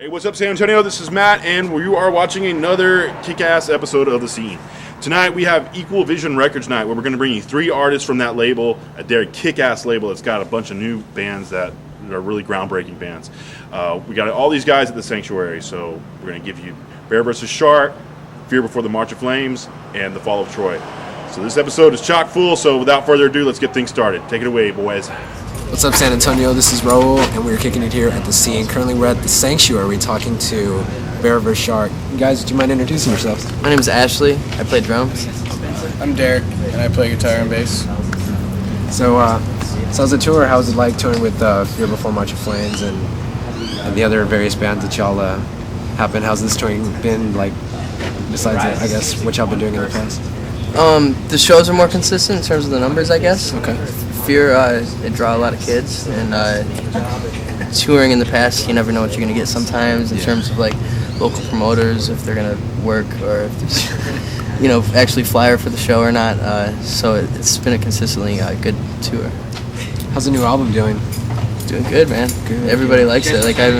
Hey, what's up, San Antonio? This is Matt, and you are watching another kick-ass episode of The Scene. Tonight, we have Equal Vision Records Night, where we're going to bring you 3 artists from that label, their kick-ass label that's got a bunch of new bands that are really groundbreaking bands. We got all these guys at the Sanctuary, so we're going to give you BEARVSSHARK, Fear Before the March of Flames, and The Fall of Troy. So this episode is chock full, so without further ado, let's get things started. Take it away, boys. What's up, San Antonio? This is Raul, and we're kicking it here at the Scene. Currently, we're at the Sanctuary talking to BEARVSSHARK. Guys, do you mind introducing yourselves? My name is Ashley. I play drums. I'm Derek, and I play guitar and bass. So how's the tour? How's it like touring with Fear Before March of Flames and the other various bands that y'all have been? How's this touring been like? Besides, I guess, what y'all been doing in the past? The shows are more consistent in terms of the numbers, I guess. Okay. Fear, it draw a lot of kids, and touring in the past, you never know what you're gonna get sometimes in terms of like local promoters, if they're gonna work or if there's, actually flyer for the show or not. So it's been a consistently good tour. How's the new album doing? Doing good, man. Good. Everybody likes it. Like I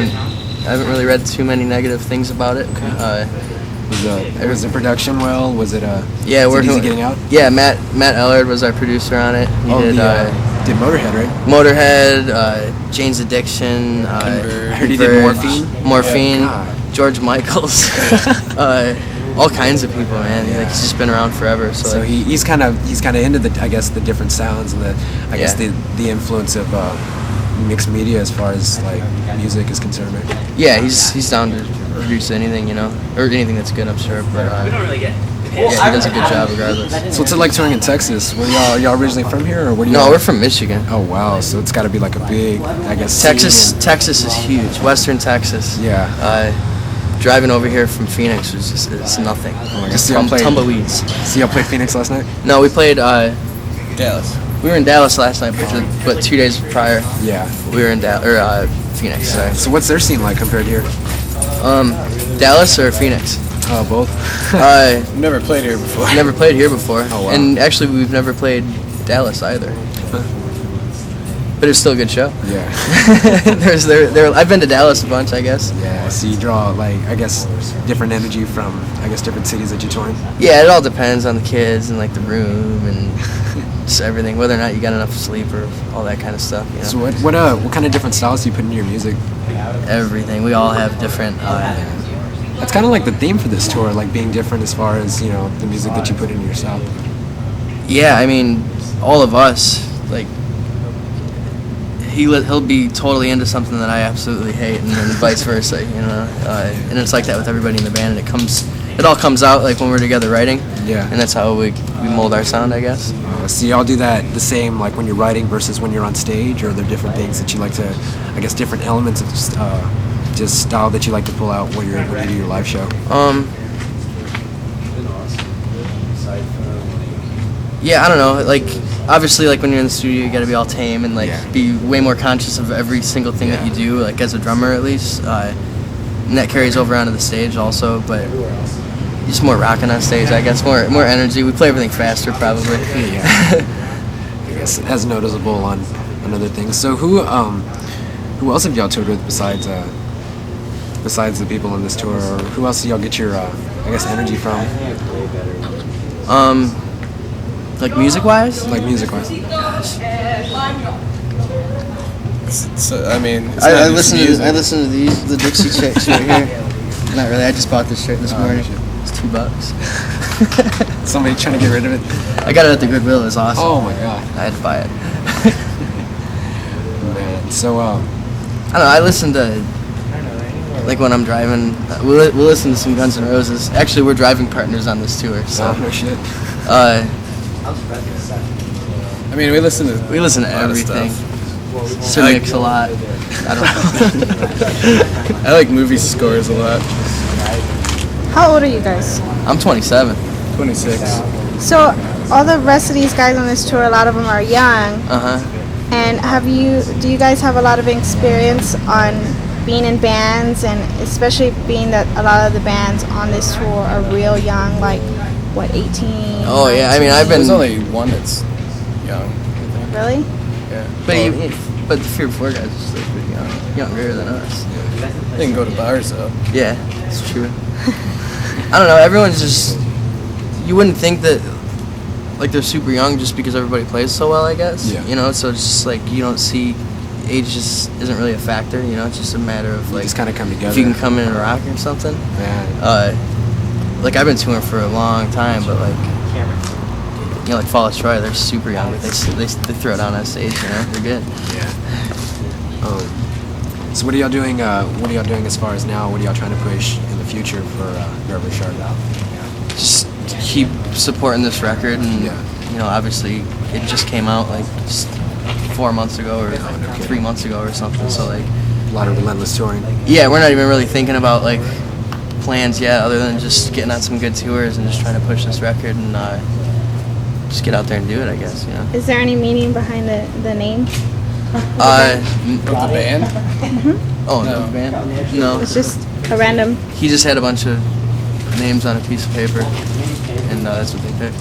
haven't really read too many negative things about it. Was the production well? Was it yeah, we're easy getting out? Yeah, Matt Ellard was our producer on it. He did Motorhead, right? Motorhead, Jane's Addiction, I heard he did Morphine, Yeah, George Michaels, all kinds of people, man. Yeah. Like, he's just been around forever. So like, he's kind of into the the different sounds and the influence of mixed media as far as like music is concerned, right? yeah, he's down to produce anything, or anything that's good, I'm sure. But yeah, he does a good job regardless. So what's it like touring in Texas? Were y'all originally from here, or what? No, we're from Michigan. Oh wow, so it's got to be like a big, I guess. Texas is huge. Western Texas. Yeah. Driving over here from Phoenix was it's nothing. Just Tumbleweeds. See y'all played Phoenix last night? No, we played Dallas. We were in Dallas last night, but 2 days prior, Yeah. we were in Phoenix. Sorry. So what's their scene like compared to here? Dallas or Phoenix? Both. Never played here before. Never played here before. Oh, wow. And actually, we've never played Dallas either. But it's still a good show. Yeah. I've been to Dallas a bunch, I guess. Yeah. So you draw different energy from different cities that you tour in. Yeah, it all depends on the kids and like the room and just everything, whether or not you got enough sleep or all that kind of stuff. So what kind of different styles do you put into your music? Everything. We all have different. That's kind of like the theme for this tour, like being different as far as the music that you put into yourself. Yeah, I mean, all of us, like, he'll be totally into something that I absolutely hate, and then vice versa, and it's like that with everybody in the band, and it all comes out like when we're together writing. Yeah. And that's how we mold our sound, I guess. So y'all do that the same, like when you're writing versus when you're on stage, or are there different things that you like to, different elements of just style that you like to pull out when you do your live show? Yeah, I don't know. Like, obviously, like when you're in the studio, you got to be all tame and be way more conscious of every single thing that you do, like as a drummer at least. And that carries over onto the stage also, but just more rocking on stage, I guess. More energy. We play everything faster, probably. Yeah. I guess as noticeable on other things. So who else have y'all toured with besides the people in this tour, or who else do y'all get your energy from? Like music-wise? Like music-wise. So, I mean, I listen to the Dixie Chicks right here. Not really. I just bought this shirt this morning. It's $2. Somebody trying to get rid of it? I got it at the Goodwill. It was awesome. Oh my god. I had to buy it. Man. So I don't know. I listen to, like when I'm driving, we'll listen to some Guns N' Roses. Actually, we're driving partners on this tour. So. no shit. I mean, we listen to everything. Cynics a lot. I don't know. I like movie scores a lot. How old are you guys? I'm 27. 26. So all the rest of these guys on this tour, a lot of them are young. And do you guys have a lot of experience on being in bands, and especially being that a lot of the bands on this tour are real young, like 18? Oh yeah, I mean There's only one that's young. Really? Yeah. But the Fear Before guys are still pretty younger than us. They can go to bars though. Yeah, it's true. I don't know. Everyone's just. You wouldn't think that, like, they're super young just because everybody plays so well, I guess. Yeah. You know, so it's just like you don't see. Age just isn't really a factor. You know, it's just a matter of like. Just kind of come together. If you can come in and rock or something. Yeah. Like I've been touring for a long time, but like. You know, like Fall of Troy, they're super young, but they throw down on stage. You know, they're good. Yeah. So what are y'all doing? What are y'all doing as far as now? What are y'all trying to push in the future for BEARVSSHARK? Just keep supporting this record, and you know, obviously it just came out like just 4 months ago or 3 months ago or something. So like A lot of relentless touring. yeah, we're not even really thinking about like plans yet, other than just getting on some good tours and just trying to push this record and just get out there and do it, I guess. You know. Is there any meaning behind the name? With the band? Oh no, band? No. It's just a random. He just had a bunch of names on a piece of paper, and that's what they picked.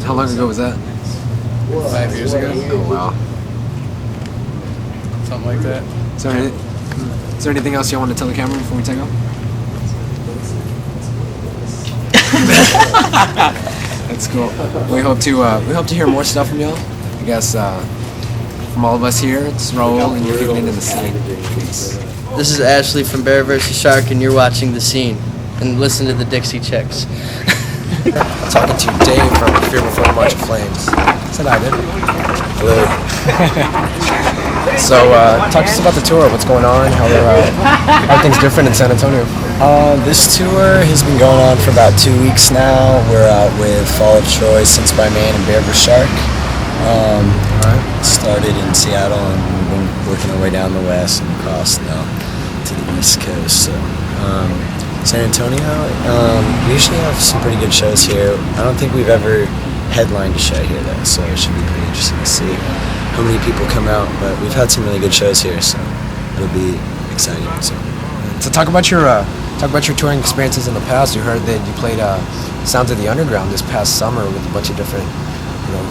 How long ago was that? 5 years ago? Oh wow. Something like that. Is there anything else y'all want to tell the camera before we take off? That's cool. We hope to hear more stuff from y'all. I guess from all of us here, it's Raul, and you're getting into the scene. Peace. This is Ashley from BEARVSSHARK, and you're watching The Scene. And listen to the Dixie Chicks. Talking to Dave from Fear Before March of Flames. Said hi, Dave. Hello. So, talk to us about the tour. What's going on? How are things different in San Antonio? This tour has been going on for about 2 weeks now. We're out with Fall of Troy, Since by Man, and BEARVSSHARK. Started in Seattle and we've been working our way down the west and across now to the east coast. So, San Antonio, we usually have some pretty good shows here. I don't think we've ever headlined a show here though, so it should be pretty interesting to see how many people come out. But we've had some really good shows here, so it'll be exciting. So talk about your touring experiences in the past. You heard that you played Sounds of the Underground this past summer with a bunch of different,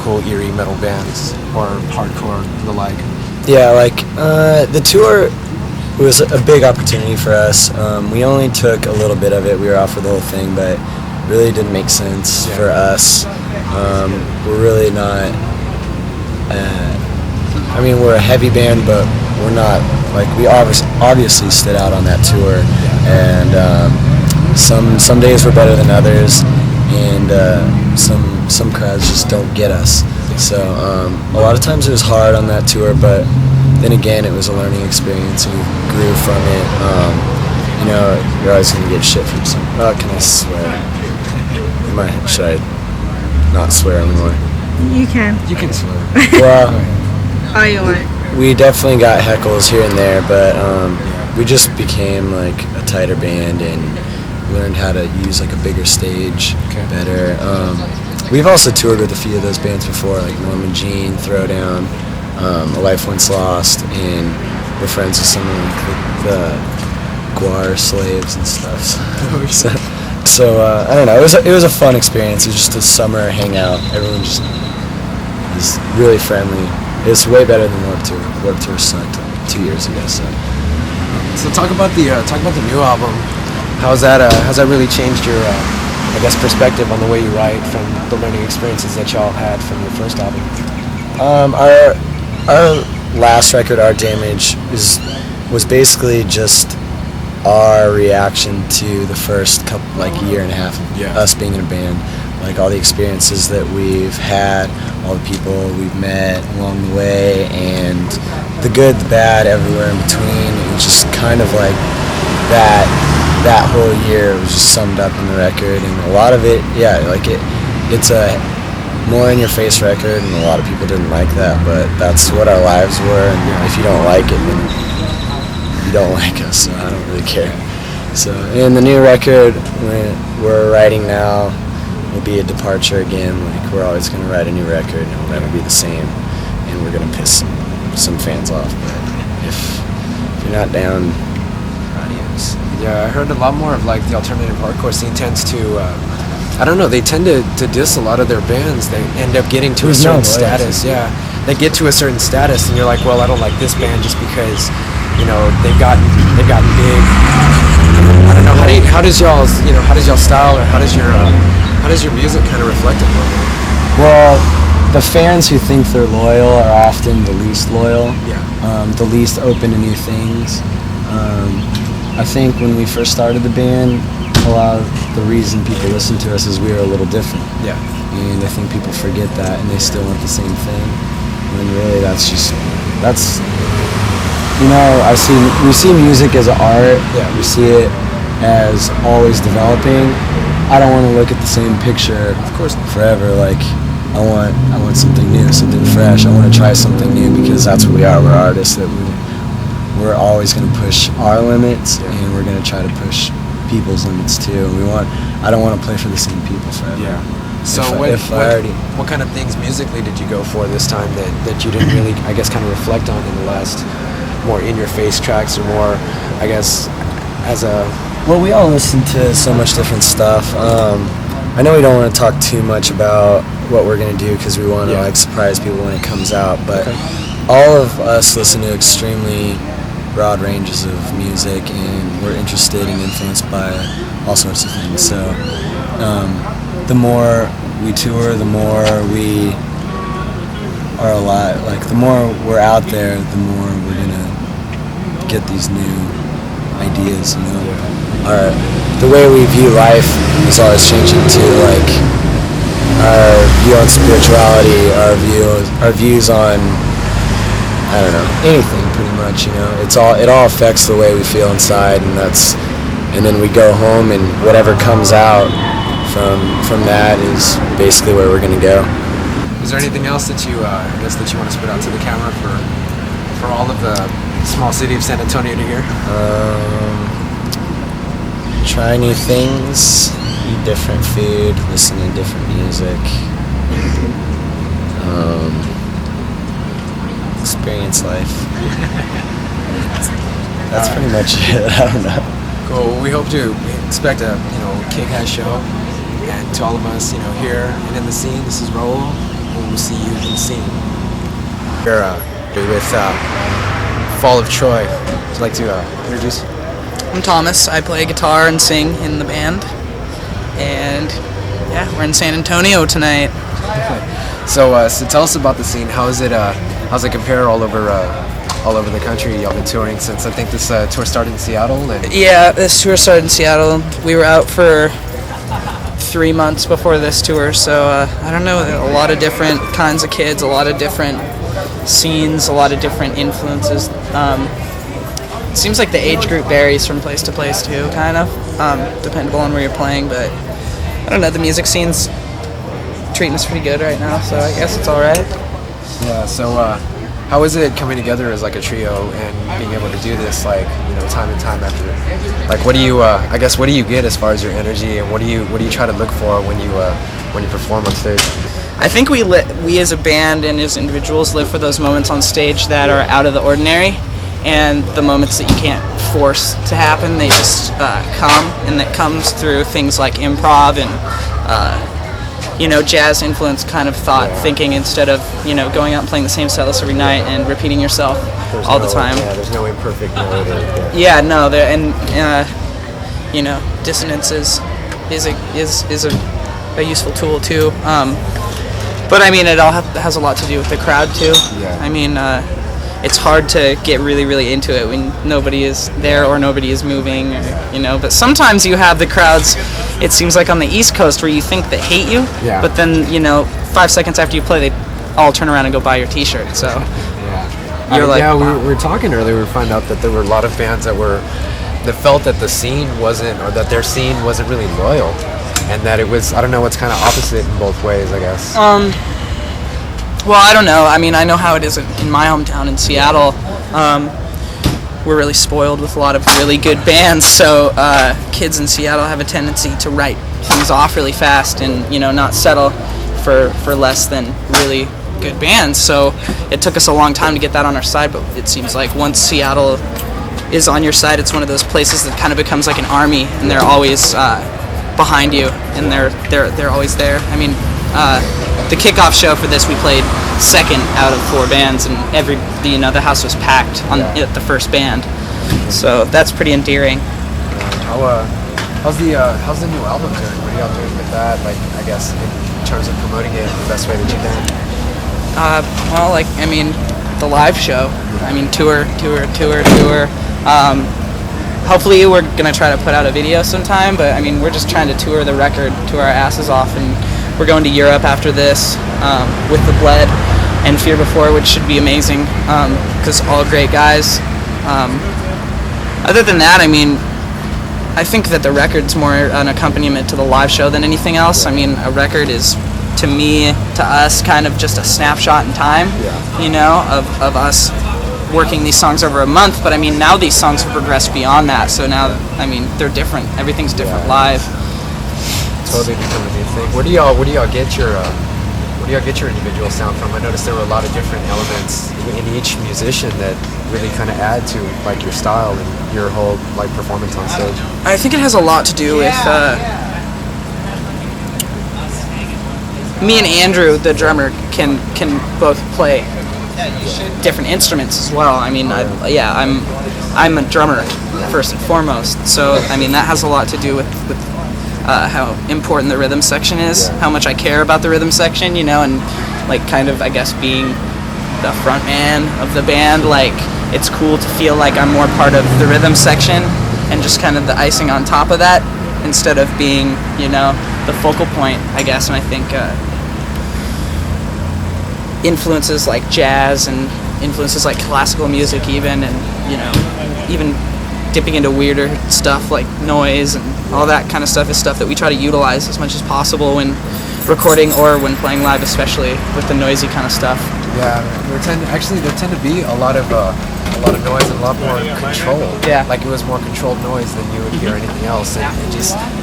cool eerie metal bands or hardcore and the like. Yeah, the tour was a big opportunity for us. We only took a little bit of it. We were off for the whole thing, but really didn't make sense for us. We're really not. We're a heavy band, but we're not we obviously stood out on that tour, and some days were better than others, and some crowds just don't get us. So a lot of times it was hard on that tour, but then again it was a learning experience and we grew from it. You're always gonna get shit from some. Can I swear? Should I not swear anymore? You can. You can swear. Well, All you want. we definitely got heckles here and there, but we just became a tighter band and learned how to use a bigger stage better. We've also toured with a few of those bands before, like Norman Jean, Throwdown, A Life Once Lost, and we're friends with some of the Guar slaves and stuff. So I don't know. It was a fun experience. It was just a summer hangout. Everyone just was really friendly. It's way better than Warped Tour. Warped Tour sucked 2 years ago. So talk about the new album. How's that really changed your perspective on the way you write from the learning experiences that y'all had from your first album? Our last record, Art Damage, was basically just our reaction to the first year and a half of us being in a band. All the experiences that we've had, all the people we've met along the way, and the good, the bad, everywhere in between. It was just kind of that whole year was just summed up in the record, and a lot of it, it's a more in-your-face record, and a lot of people didn't like that, but that's what our lives were, and if you don't like it, then you don't like us, so I don't really care. So, in the new record we're writing now will be a departure again. We're always going to write a new record, and it'll never be the same, and we're going to piss some fans off, but if you're not down, adios. Yeah, I heard a lot more of the alternative hardcore scene tends to, they tend to diss a lot of their bands. They end up getting to a certain status. Yeah, they get to a certain status, and you're like, well, I don't like this band just because, you know, they've gotten big. I don't know. How does y'all's style, or how does your music kind of reflect upon that? Well, the fans who think they're loyal are often the least loyal, the least open to new things. I think when we first started the band, a lot of the reason people listen to us is we were a little different. Yeah. And I think people forget that, and they still want the same thing. When really that's, you know, we see music as an art. Yeah. We see it as always developing. I don't want to look at the same picture, Of course not. forever. Like, I want something new, something fresh. I want to try something new, because that's what we are. We're artists that we're always going to push our limits, and we're going to try to push people's limits too. I don't want to play for the same people forever. Yeah. So what kind of things musically did you go for this time that you didn't really, I guess, kind of reflect on in the last more in-your-face tracks, or more, I guess, as a... Well, we all listen to so much different stuff. I know we don't want to talk too much about what we're going to do, because we want to like surprise people when it comes out, but all of us listen to extremely broad ranges of music, and we're interested and influenced by all sorts of things. So the more we tour, the more we are alive. Like, the more we're out there, the more we're gonna get these new ideas. You know, the way we view life is always changing too. Like, our view on spirituality, our views on, I don't know, anything pretty much, you know. It all affects the way we feel inside, and then we go home, and whatever comes out from that is basically where we're gonna go. Is there anything else that you that you want to spit out to the camera for all of the small city of San Antonio to hear? Try new things, eat different food, listen to different music. Experience life. That's pretty much it. I don't know. Cool. Well, we expect a kick-ass show, and to all of us, here and in the scene, this is Raul, and we'll see you in the scene. We're with Fall of Troy. Would you like to introduce? I'm Thomas. I play guitar and sing in the band, and yeah, we're in San Antonio tonight. So tell us about the scene. How's it compare all over the country? Y'all been touring since, I think, this tour started in Seattle. And Yeah, this tour started in Seattle. We were out for 3 months before this tour, so I don't know, a lot of different kinds of kids, a lot of different scenes, a lot of different influences. It seems like the age group varies from place to place too, kind of, dependable on where you're playing, but I don't know, the music scene's treating us pretty good right now, so I guess it's alright. Yeah, so how is it coming together as like a trio and being able to do this time and time after? Like, what do you get as far as your energy, and what do you try to look for when you perform on stage? I think we as a band and as individuals live for those moments on stage that are out of the ordinary, and the moments that you can't force to happen, they just come, and that comes through things like improv and jazz influence kind of thinking, instead of going out and playing the same set list every night and repeating yourself the time. Yeah, there's no imperfect note. Yeah, no, dissonance is a useful tool too. But I mean, it all has a lot to do with the crowd too. Yeah. I mean, it's hard to get really, really into it when nobody is there or nobody is moving, But sometimes you have the crowds, it seems like on the East Coast, where you think they hate you, Yeah. but then, 5 seconds after you play, they all turn around and go buy your T-shirt, so... Yeah. You're like, yeah, wow. we were talking earlier. We found out that there were a lot of bands that felt that the scene wasn't, or that their scene wasn't really loyal, and that it was, I don't know, it's kind of opposite in both ways, I guess. Well, I don't know. I mean, I know how it is in my hometown in Seattle. We're really spoiled with a lot of really good bands, so kids in Seattle have a tendency to write things off really fast and, not settle for less than really good bands. So it took us a long time to get that on our side, but it seems like once Seattle is on your side, it's one of those places that kind of becomes like an army, and they're always behind you, and they're always there. I mean, the kickoff show for this, we played second out of 4 bands, and the house was packed at the first band. So that's pretty endearing. How's the new album doing? What are y'all doing with that? Like, I guess in terms of promoting it the best way that you can. Well, like, I mean, the live show. I mean, tour. Hopefully we're gonna try to put out a video sometime, but I mean, we're just trying to tour the record, tour our asses off, and we're going to Europe after this with The Bled and Fear Before, which should be amazing, because all great guys. Other than that, I mean, I think that the record's more an accompaniment to the live show than anything else. I mean, a record is, to me, to us, kind of just a snapshot in time, of us working these songs over a month. But I mean, now these songs have progressed beyond that, so now, I mean, they're different. Everything's different live. Totally become a new thing. Where do y'all get your individual sound from? I noticed there were a lot of different elements in each musician that really kind of add to like your style and your whole like performance on stage. I think it has a lot to do with me and Andrew, the drummer, can both play different instruments as well. I mean, I'm a drummer first and foremost, so I mean that has a lot to do with how important the rhythm section is, how much I care about the rhythm section, and like kind of, I guess, being the front man of the band, like it's cool to feel like I'm more part of the rhythm section and just kind of the icing on top of that instead of being, the focal point, I guess. And I think influences like jazz and influences like classical music even, and even dipping into weirder stuff like noise and all that kind of stuff is stuff that we try to utilize as much as possible when recording or when playing live, especially with the noisy kind of stuff. Yeah, there tend to be a lot of noise and a lot more control. Yeah, like it was more controlled noise than you would hear anything else, and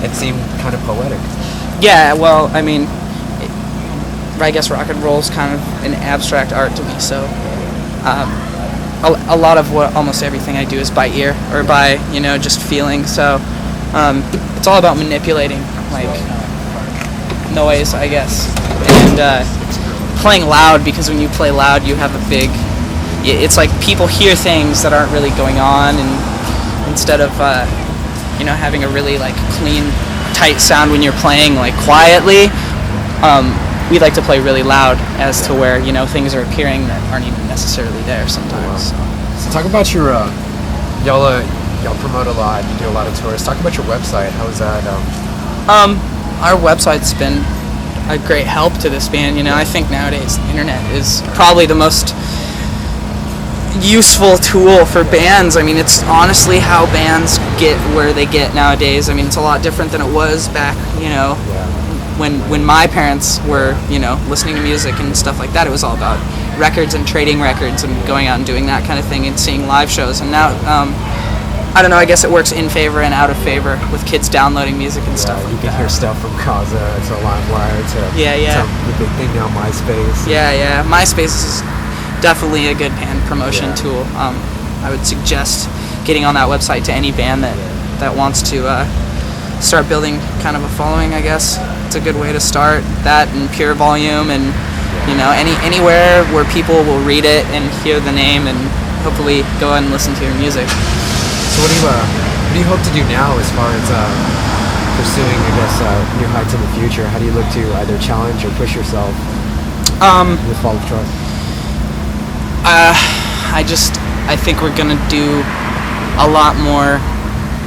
it seemed kind of poetic. Yeah, well, I mean, I guess rock and roll is kind of an abstract art to me, so a lot of almost everything I do is by ear or by, just feeling, so it's all about manipulating, like, noise, I guess, and playing loud, because when you play loud you have a big, it's like people hear things that aren't really going on, and instead of, having a really, like, clean, tight sound when you're playing, like, quietly, we like to play really loud, as to where, things are appearing that aren't even necessarily there sometimes. So talk about your, y'all promote a lot, you do a lot of tours. Talk about your website. How is that? Our website's been a great help to this band. I think nowadays the internet is probably the most useful tool for bands. I mean, it's honestly how bands get where they get nowadays. I mean, it's a lot different than it was back, when my parents were, listening to music and stuff like that. It was all about records and trading records and going out and doing that kind of thing and seeing live shows. And now, I don't know, I guess it works in favor and out of favor with kids downloading music and stuff like that. You can hear stuff from Kaza to LimeWire to the big thing now, MySpace. Yeah. MySpace is definitely a good band promotion tool. I would suggest getting on that website to any band that wants to start building kind of a following, I guess. It's a good way to start that, and Pure Volume, and anywhere where people will read it and hear the name and hopefully go and listen to your music. So what do you hope to do now as far as pursuing, I guess, new heights in the future? How do you look to either challenge or push yourself with Fall of Troy? I think we're gonna do a lot more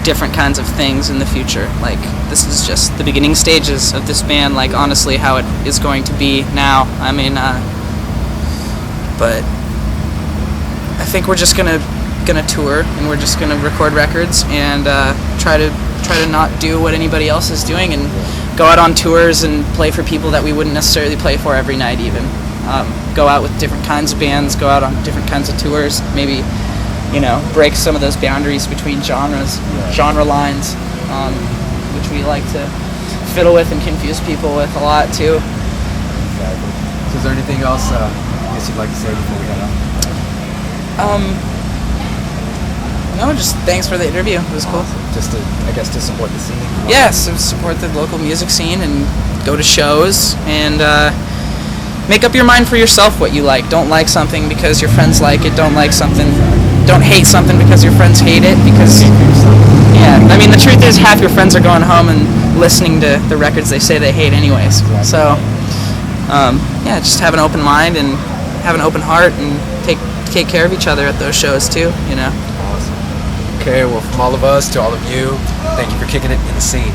different kinds of things in the future. Like, this is just the beginning stages of this band, like, honestly, how it is going to be now. I mean, but I think we're just gonna tour, and we're just gonna record records and try to not do what anybody else is doing, and go out on tours and play for people that we wouldn't necessarily play for every night even. Go out with different kinds of bands, go out on different kinds of tours, maybe, break some of those boundaries between genre lines, which we like to fiddle with and confuse people with a lot too. Exactly. So is there anything else I guess you'd like to say before we head out? No, just thanks for the interview. It was cool. Just to, I guess, to support the scene. Yeah, so support the local music scene and go to shows and make up your mind for yourself what you like. Don't like something because your friends like it. Don't hate something because your friends hate it. Because I mean, the truth is half your friends are going home and listening to the records they say they hate anyways. So just have an open mind and have an open heart and take care of each other at those shows too, you know. Awesome. Okay, well, from all of us to all of you, thank you for kicking it in the scene.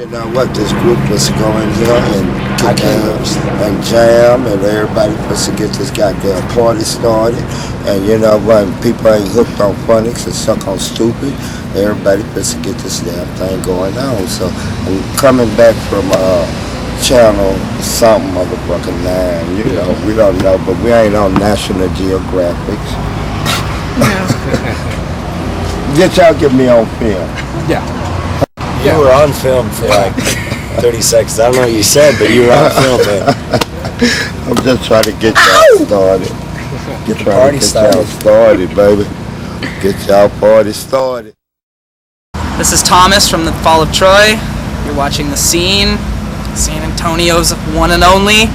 You know what, this group was going here and kick ass and jam, and everybody supposed to get this goddamn party started. And you know, when people ain't hooked on phonics and stuck on stupid, everybody supposed to get this damn thing going on. So I'm coming back from channel something motherfucking 9, you know, we don't know, but we ain't on National Geographic. Get y'all get me on film. You were on film for like 30 seconds. I don't know what you said, but you were on film, man. I'm just trying to get y'all started. Get party y'all started, baby. Get y'all party started. This is Thomas from the Fall of Troy. You're watching The Scene, San Antonio's one and only.